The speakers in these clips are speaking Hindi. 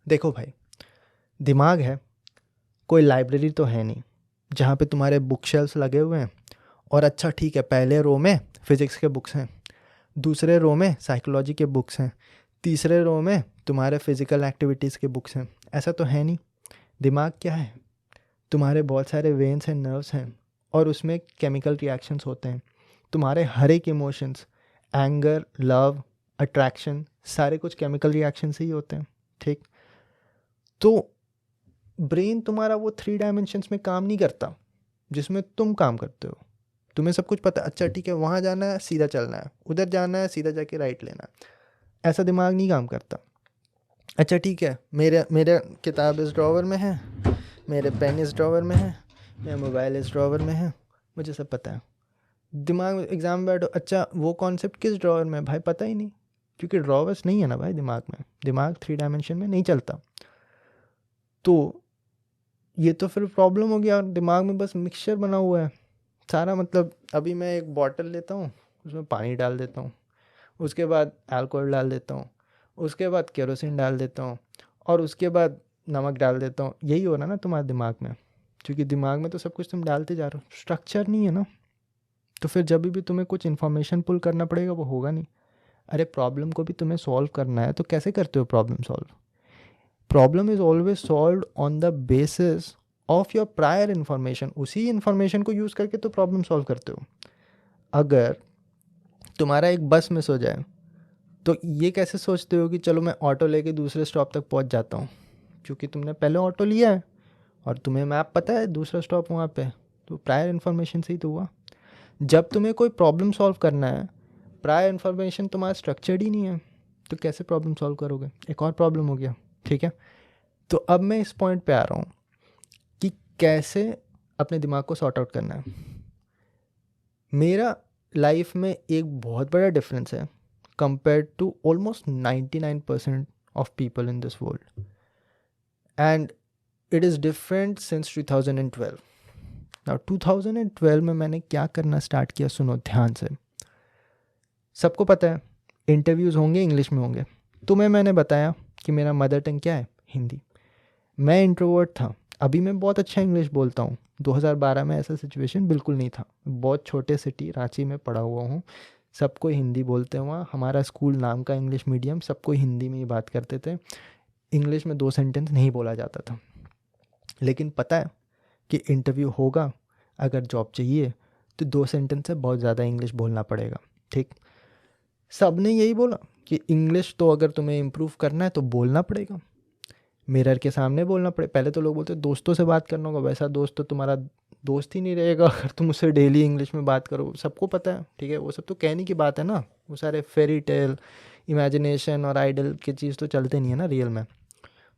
देखो भाई, दिमाग है, कोई लाइब्रेरी तो है नहीं जहाँ पे तुम्हारे बुक शेल्फ्स लगे हुए हैं और अच्छा ठीक है, पहले रो में फिजिक्स के बुक्स हैं, दूसरे रो में साइकोलॉजी के बुक्स हैं, तीसरे रो में तुम्हारे फिजिकल एक्टिविटीज़ के बुक्स हैं। ऐसा तो है नहीं। दिमाग क्या है? तुम्हारे बहुत सारे वेन्स हैं, नर्व्स हैं, और उसमें केमिकल रिएक्शंस होते हैं। तुम्हारे हर एक इमोशंस, एंगर, लव, अट्रैक्शन, सारे कुछ केमिकल रिएक्शन से ही होते हैं। ठीक? तो ब्रेन तुम्हारा वो 3 डायमेंशंस में काम नहीं करता जिसमें तुम काम करते हो। तुम्हें सब कुछ पता है, अच्छा ठीक है, वहाँ जाना है सीधा चलना है, उधर जाना है सीधा जाके राइट लेना है। ऐसा दिमाग नहीं काम करता। अच्छा ठीक है, मेरे मेरे किताब इस ड्रॉवर में है, मेरे पेन इस ड्रॉवर में है, मेरा मोबाइल इस ड्रॉवर में है, मुझे सब पता है। दिमाग में एग्ज़ाम में बैठो, अच्छा वो कॉन्सेप्ट किस ड्रॉवर में है भाई, पता ही नहीं, क्योंकि ड्रॉवर्स नहीं है ना भाई दिमाग में। दिमाग 3 डायमेंशन में नहीं चलता। तो ये तो फिर प्रॉब्लम हो गया। दिमाग में बस मिक्सचर बना हुआ है सारा। मतलब अभी मैं एक बॉटल लेता हूँ, उसमें पानी डाल देता हूँ, उसके बाद अल्कोहल डाल देता हूँ, उसके बाद केरोसिन डाल देता हूँ, और उसके बाद नमक डाल देता हूँ। यही हो रहा ना तुम्हारे दिमाग में, क्योंकि दिमाग में तो सब कुछ तुम डालते जा रहे हो, स्ट्रक्चर नहीं है ना। तो फिर जब भी तुम्हें कुछ इन्फॉर्मेशन पुल करना पड़ेगा वो होगा नहीं। अरे प्रॉब्लम को भी तुम्हें सॉल्व करना है तो कैसे करते हो problem solve? Problem is always solve on the basis of your prior information. उसी इन्फॉर्मेशन को यूज़ करके तो प्रॉब्लम सॉल्व करते हो। अगर तुम्हारा एक बस मिस हो जाए तो ये कैसे सोचते हो कि चलो मैं ऑटो लेके दूसरे स्टॉप तक पहुंच जाता हूँ? क्योंकि तुमने पहले ऑटो लिया है और तुम्हें मैप पता है दूसरा स्टॉप वहाँ पे। तो प्रायर इन्फॉर्मेशन से ही तो हुआ। जब तुम्हें कोई प्रॉब्लम सॉल्व करना है, प्रायर इन्फॉर्मेशन तुम्हारा स्ट्रक्चर्ड ही नहीं है, तो कैसे प्रॉब्लम सॉल्व करोगे? एक और प्रॉब्लम हो गया। ठीक है, तो अब मैं इस पॉइंट पे आ रहा हूँ कि कैसे अपने दिमाग को सॉर्ट आउट करना है। मेरा लाइफ में एक बहुत बड़ा डिफरेंस है compared to almost 99% of people in this world, and it is different since 2012. Now 2012 में मैंने क्या करना स्टार्ट किया, सुनो ध्यान से। सबको पता है इंटरव्यूज़ होंगे इंग्लिश में होंगे। तुम्हें मैंने बताया कि मेरा मदर टंग क्या है, हिंदी। मैं इंट्रोवर्ट था, अभी मैं बहुत अच्छा इंग्लिश बोलता हूँ। 2012 में ऐसा सिचुएशन बिल्कुल नहीं था। बहुत छोटे सिटी रांची में पढ़ा हुआ हूँ, सबको हिंदी बोलते हैं वहाँ। हमारा स्कूल नाम का इंग्लिश मीडियम, सबको हिंदी में ही बात करते थे। इंग्लिश में 2 सेंटेंस नहीं बोला जाता था। लेकिन पता है कि इंटरव्यू होगा, अगर जॉब चाहिए तो 2 सेंटेंस से बहुत ज़्यादा इंग्लिश बोलना पड़ेगा। ठीक, सब ने यही बोला कि इंग्लिश तो अगर तुम्हें इम्प्रूव करना है तो बोलना पड़ेगा, मिरर के सामने बोलना पड़े। पहले तो लोग बोलते दोस्तों से बात करना होगा, वैसा दोस्त तो तुम्हारा दोस्त ही नहीं रहेगा अगर तुम उससे डेली इंग्लिश में बात करो। सबको पता है, ठीक है, वो सब तो कहने की बात है ना। वो सारे फेरी टेल, इमेजिनेशन और आइडल की चीज़ तो चलते नहीं है ना रियल में।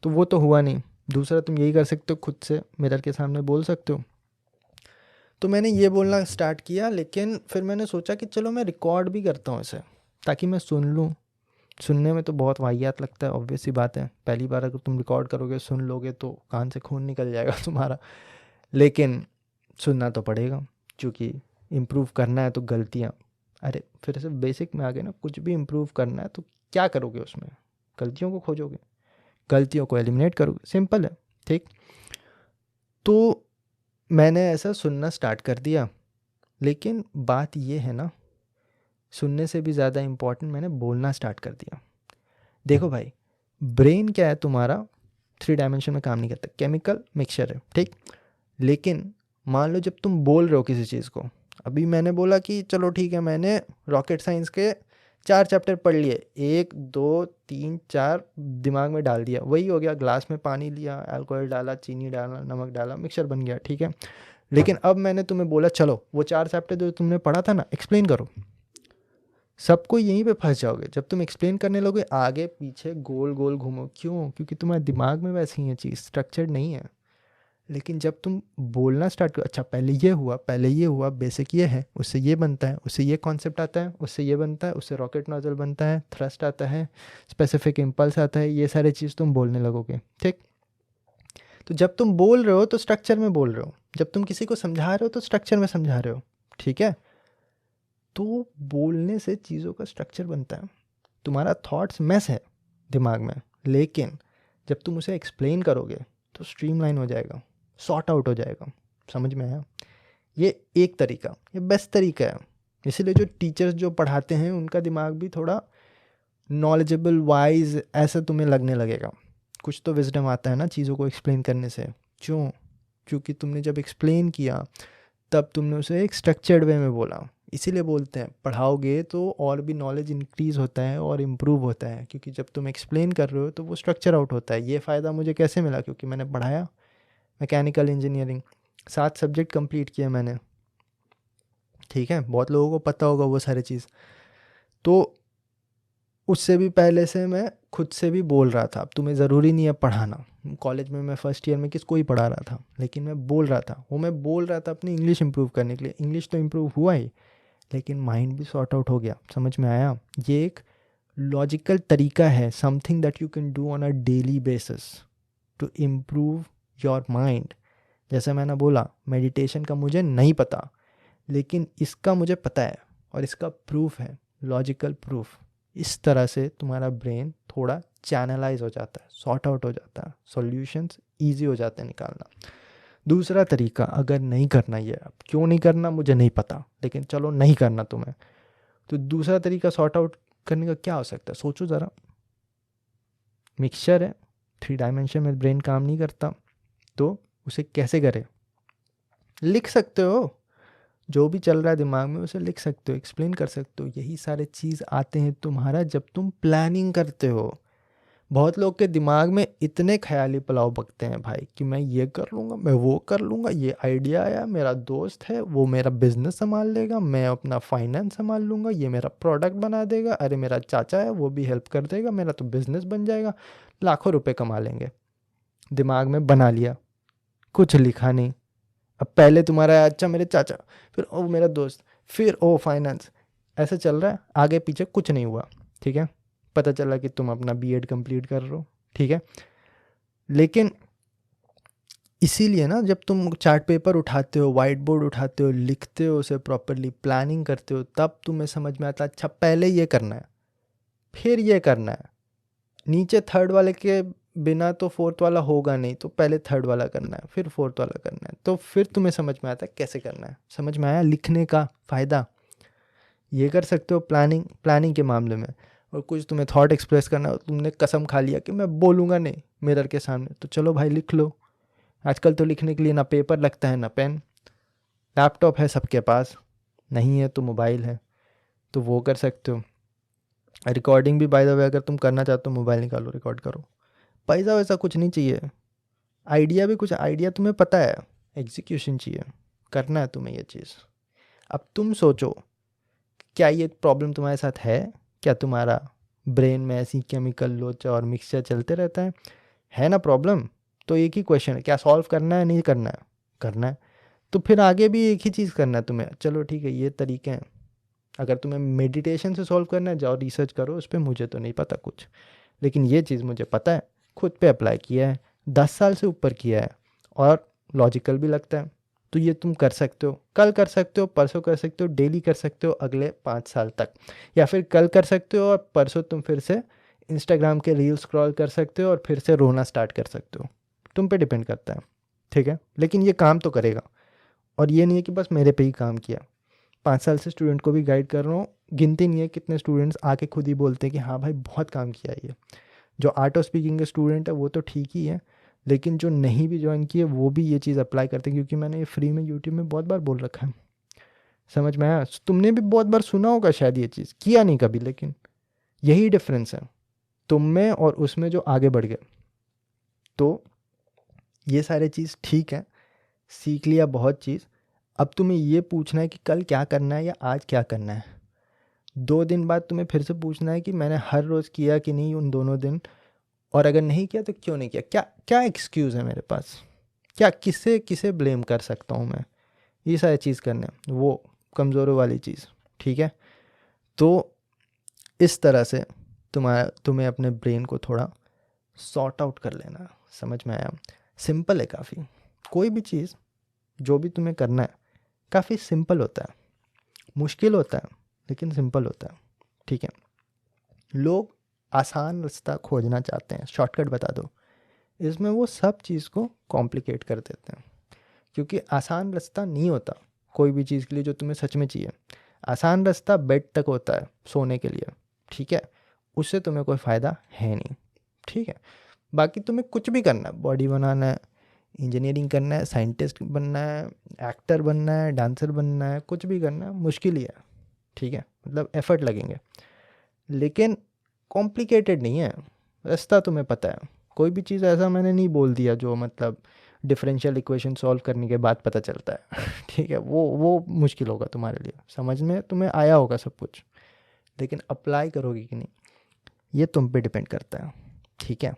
तो वो तो हुआ नहीं। दूसरा, तुम यही कर सकते हो, खुद से मिरर के सामने बोल सकते हो। तो मैंने ये बोलना स्टार्ट किया, लेकिन फिर मैंने सोचा कि चलो मैं रिकॉर्ड भी करता हूँ इसे, ताकि मैं सुन लूँ। सुनने में तो बहुत वाहियात लगता है, ऑब्वियस सी बात है। पहली बार अगर तुम रिकॉर्ड करोगे, सुन लोगे, तो कान से खून निकल जाएगा तुम्हारा। लेकिन सुनना तो पड़ेगा, क्योंकि इम्प्रूव करना है तो गलतियाँ, अरे फिर से बेसिक में आ गए ना, कुछ भी इम्प्रूव करना है तो क्या करोगे उसमें? गलतियों को खोजोगे, गलतियों को एलिमिनेट करोगे, सिंपल है। ठीक, तो मैंने ऐसा सुनना स्टार्ट कर दिया। लेकिन बात ये है ना, सुनने से भी ज़्यादा इम्पॉर्टेंट मैंने बोलना स्टार्ट कर दिया। देखो भाई, ब्रेन क्या है तुम्हारा, 3 डायमेंशन में काम नहीं करता, केमिकल मिक्सचर है। ठीक, लेकिन मान लो जब तुम बोल रहे हो किसी चीज़ को, अभी मैंने बोला कि चलो ठीक है, मैंने रॉकेट साइंस के 4 चैप्टर पढ़ लिए, 1 2 3 4 दिमाग में डाल दिया, वही हो गया। ग्लास में पानी लिया, अल्कोहल डाला, चीनी डाला, नमक डाला, मिक्सचर बन गया। ठीक है, लेकिन अब मैंने तुम्हें बोला चलो वो 4 चैप्टर जो तुमने पढ़ा था ना, एक्सप्लेन करो। सबको यहीं पे फंस जाओगे। जब तुम एक्सप्लेन करने लोगे, आगे पीछे गोल गोल घूमो। क्यों? क्योंकि तुम्हारे दिमाग में वैसी ही है चीज़, स्ट्रक्चर्ड नहीं है। लेकिन जब तुम बोलना स्टार्ट करो, अच्छा पहले ये हुआ, पहले ये हुआ, बेसिक ये है, उससे ये बनता है, उससे ये कॉन्सेप्ट आता है, उससे ये बनता है, उससे रॉकेट नोजल बनता है, थ्रस्ट आता है, स्पेसिफिक इम्पल्स आता है, ये सारी चीज़ तुम बोलने लगोगे। ठीक, तो जब तुम बोल रहे हो तो स्ट्रक्चर में बोल रहे हो, जब तुम किसी को समझा रहे हो तो स्ट्रक्चर में समझा रहे हो। ठीक है, तो बोलने से चीज़ों का स्ट्रक्चर बनता है। तुम्हारा थॉट्स मैस है दिमाग में, लेकिन जब तुम उसे एक्सप्लेन करोगे तो स्ट्रीमलाइन हो जाएगा, सॉर्ट आउट हो जाएगा। समझ में आया? ये एक तरीका, ये बेस्ट तरीका है। इसीलिए जो टीचर्स जो पढ़ाते हैं उनका दिमाग भी थोड़ा नॉलेजेबल वाइज ऐसा तुम्हें लगने लगेगा। कुछ तो विजडम आता है ना चीज़ों को एक्सप्लेन करने से। क्यों? क्योंकि तुमने जब एक्सप्लेन किया तब तुमने उसे एक स्ट्रक्चर्ड वे में बोला। इसीलिए बोलते हैं पढ़ाओगे तो और भी नॉलेज इंक्रीज़ होता है और इम्प्रूव होता है, क्योंकि जब तुम एक्सप्लेन कर रहे हो तो वो स्ट्रक्चर आउट होता है। ये फ़ायदा मुझे कैसे मिला? क्योंकि मैंने पढ़ाया मैकेनिकल इंजीनियरिंग, 7 सब्जेक्ट कंप्लीट किए मैंने। ठीक है, बहुत लोगों को पता होगा वो सारी चीज़। तो उससे भी पहले से मैं खुद से भी बोल रहा था। अब तुम्हें ज़रूरी नहीं है पढ़ाना। कॉलेज में मैं फ़र्स्ट ईयर में किसको ही पढ़ा रहा था, लेकिन मैं बोल रहा था। वो मैं बोल रहा था अपनी इंग्लिश इंप्रूव करने के लिए। इंग्लिश तो इंप्रूव हुआ ही, लेकिन माइंड भी सॉर्ट आउट हो गया। समझ में आया? ये एक लॉजिकल तरीका है, something that you can do on a daily basis to improve your mind. जैसे मैंने बोला मेडिटेशन का मुझे नहीं पता, लेकिन इसका मुझे पता है और इसका प्रूफ है, लॉजिकल प्रूफ। इस तरह से तुम्हारा ब्रेन थोड़ा चैनलाइज हो जाता है, सॉर्ट आउट हो जाता है, सॉल्यूशंस ईजी हो जाते हैं निकालना। दूसरा तरीका, अगर नहीं करना ये, अब क्यों नहीं करना मुझे नहीं पता, लेकिन चलो नहीं करना तुम्हें, तो दूसरा तरीका सॉर्ट आउट करने का क्या हो सकता है? सोचो ज़रा। मिक्सचर है, 3 डायमेंशन में ब्रेन काम नहीं करता, तो उसे कैसे करें? लिख सकते हो, जो भी चल रहा है दिमाग में उसे लिख सकते हो, एक्सप्लेन कर सकते हो। यही सारे चीज़ आते हैं तुम्हारा जब तुम प्लानिंग करते हो। बहुत लोग के दिमाग में इतने ख्याली पुलाव पकते हैं भाई कि मैं ये कर लूँगा, मैं वो कर लूँगा, ये आइडिया आया, मेरा दोस्त है वो मेरा बिजनेस संभाल लेगा, मैं अपना फाइनेंस संभाल लूँगा, ये मेरा प्रोडक्ट बना देगा, अरे मेरा चाचा है वो भी हेल्प कर देगा, मेरा तो बिजनेस बन जाएगा, लाखों रुपए कमा लेंगे। दिमाग में बना लिया, कुछ लिखा नहीं। अब पहले तुम्हारा अच्छा मेरे चाचा, फिर ओ मेरा दोस्त, फिर ओ फाइनेंस, ऐसे चल रहा है, आगे पीछे कुछ नहीं हुआ। ठीक है, पता चला कि तुम अपना बीएड कंप्लीट कर रहे हो। ठीक है, लेकिन इसीलिए ना जब तुम चार्ट पेपर उठाते हो, वाइट बोर्ड उठाते हो, लिखते हो उसे प्रॉपरली, प्लानिंग करते हो, तब तुम्हें समझ में आता है अच्छा पहले ये करना है, फिर ये करना है। नीचे थर्ड वाले के बिना तो फोर्थ वाला होगा नहीं, तो पहले थर्ड वाला करना है, फिर फोर्थ वाला करना है, तो फिर तुम्हें समझ में आता है कैसे करना है। समझ में आया लिखने का फ़ायदा? ये कर सकते हो प्लानिंग के मामले में। और कुछ तुम्हें थॉट एक्सप्रेस करना हो, तुमने कसम खा लिया कि मैं बोलूँगा नहीं मिरर के सामने, तो चलो भाई लिख लो। आजकल तो लिखने के लिए ना पेपर लगता है ना पेन, लैपटॉप है सबके पास, नहीं है तो मोबाइल है, तो वो कर सकते हो। रिकॉर्डिंग भी बाय द वे अगर तुम करना चाहते हो, मोबाइल निकालो रिकॉर्ड करो। पैसा वैसा कुछ नहीं चाहिए, आइडिया भी कुछ, आइडिया तुम्हें पता है, एग्जीक्यूशन चाहिए, करना है तुम्हें ये चीज़। अब तुम सोचो, क्या ये प्रॉब्लम तुम्हारे साथ है? क्या तुम्हारा ब्रेन में ऐसी केमिकल लोचा और मिक्सचर चलते रहता है ना प्रॉब्लम? तो एक ही क्वेश्चन है, क्या सॉल्व करना है? नहीं करना है? करना है। तो फिर आगे भी एक ही चीज़ करना है तुम्हें। चलो ठीक है, ये तरीके हैं। अगर तुम्हें मेडिटेशन से सॉल्व करना है, जाओ रिसर्च करो उस पर, मुझे तो नहीं पता कुछ, लेकिन ये चीज़ मुझे पता है, खुद पे अप्लाई किया है, 10 साल से ऊपर किया है, और लॉजिकल भी लगता है। तो ये तुम कर सकते हो, कल कर सकते हो, परसों कर सकते हो, डेली कर सकते हो अगले 5 साल तक, या फिर कल कर सकते हो और परसों तुम फिर से इंस्टाग्राम के रील स्क्रॉल कर सकते हो और फिर से रोना स्टार्ट कर सकते हो। तुम पे डिपेंड करता है। ठीक है, लेकिन ये काम तो करेगा। और ये नहीं है कि बस मेरे पे ही काम किया, 5 साल से स्टूडेंट को भी गाइड कर रहा हूँ, गिनती नहीं है कितने स्टूडेंट्स आके खुद ही बोलते हैं कि हाँ भाई बहुत काम किया है ये। जो आर्ट ऑफ स्पीकिंग के स्टूडेंट है वो तो ठीक ही है, लेकिन जो नहीं भी ज्वाइन किए वो भी ये चीज़ अप्लाई करते हैं, क्योंकि मैंने ये फ्री में यूट्यूब में बहुत बार बोल रखा है। समझ में आया? तुमने भी बहुत बार सुना होगा शायद, ये चीज़ किया नहीं कभी, लेकिन यही डिफरेंस है तुम में और उसमें जो आगे बढ़ गए। तो ये सारे चीज़ ठीक है, सीख लिया बहुत चीज़। अब तुम्हें ये पूछना है कि कल क्या करना है या आज क्या करना है। 2 दिन बाद तुम्हें फिर से पूछना है कि मैंने हर रोज़ किया कि नहीं उन दोनों दिन, और अगर नहीं किया तो क्यों नहीं किया, क्या क्या एक्सक्यूज़ है मेरे पास, क्या किसे किसे ब्लेम कर सकता हूँ मैं। ये सारी चीज़ करने, वो कमज़ोरों वाली चीज़। ठीक है, तो इस तरह से तुम्हें अपने ब्रेन को थोड़ा सॉर्ट आउट कर लेना। समझ में आया? सिंपल है काफ़ी, कोई भी चीज़ जो भी तुम्हें करना है काफ़ी सिंपल होता है, मुश्किल होता है लेकिन सिंपल होता है। ठीक है, लोग आसान रास्ता खोजना चाहते हैं, शॉर्टकट बता दो, इसमें वो सब चीज़ को कॉम्प्लिकेट कर देते हैं, क्योंकि आसान रास्ता नहीं होता कोई भी चीज़ के लिए जो तुम्हें सच में चाहिए। आसान रास्ता बेड तक होता है सोने के लिए, ठीक है, उससे तुम्हें कोई फ़ायदा है नहीं, ठीक है। बाकी तुम्हें कुछ भी करना है, बॉडी बनाना है, इंजीनियरिंग करना है, साइंटिस्ट बनना है, एक्टर बनना है, डांसर बनना है, कुछ भी करना है, मुश्किल ही है, ठीक है, मतलब एफर्ट लगेंगे, लेकिन कॉम्प्लिकेटेड नहीं है। रास्ता तुम्हें पता है। कोई भी चीज़ ऐसा मैंने नहीं बोल दिया जो मतलब डिफरेंशियल इक्वेशन सॉल्व करने के बाद पता चलता है ठीक है, वो मुश्किल होगा तुम्हारे लिए, समझ में तुम्हें आया होगा सब कुछ, लेकिन अप्लाई करोगे कि नहीं ये तुम पे डिपेंड करता है, ठीक है।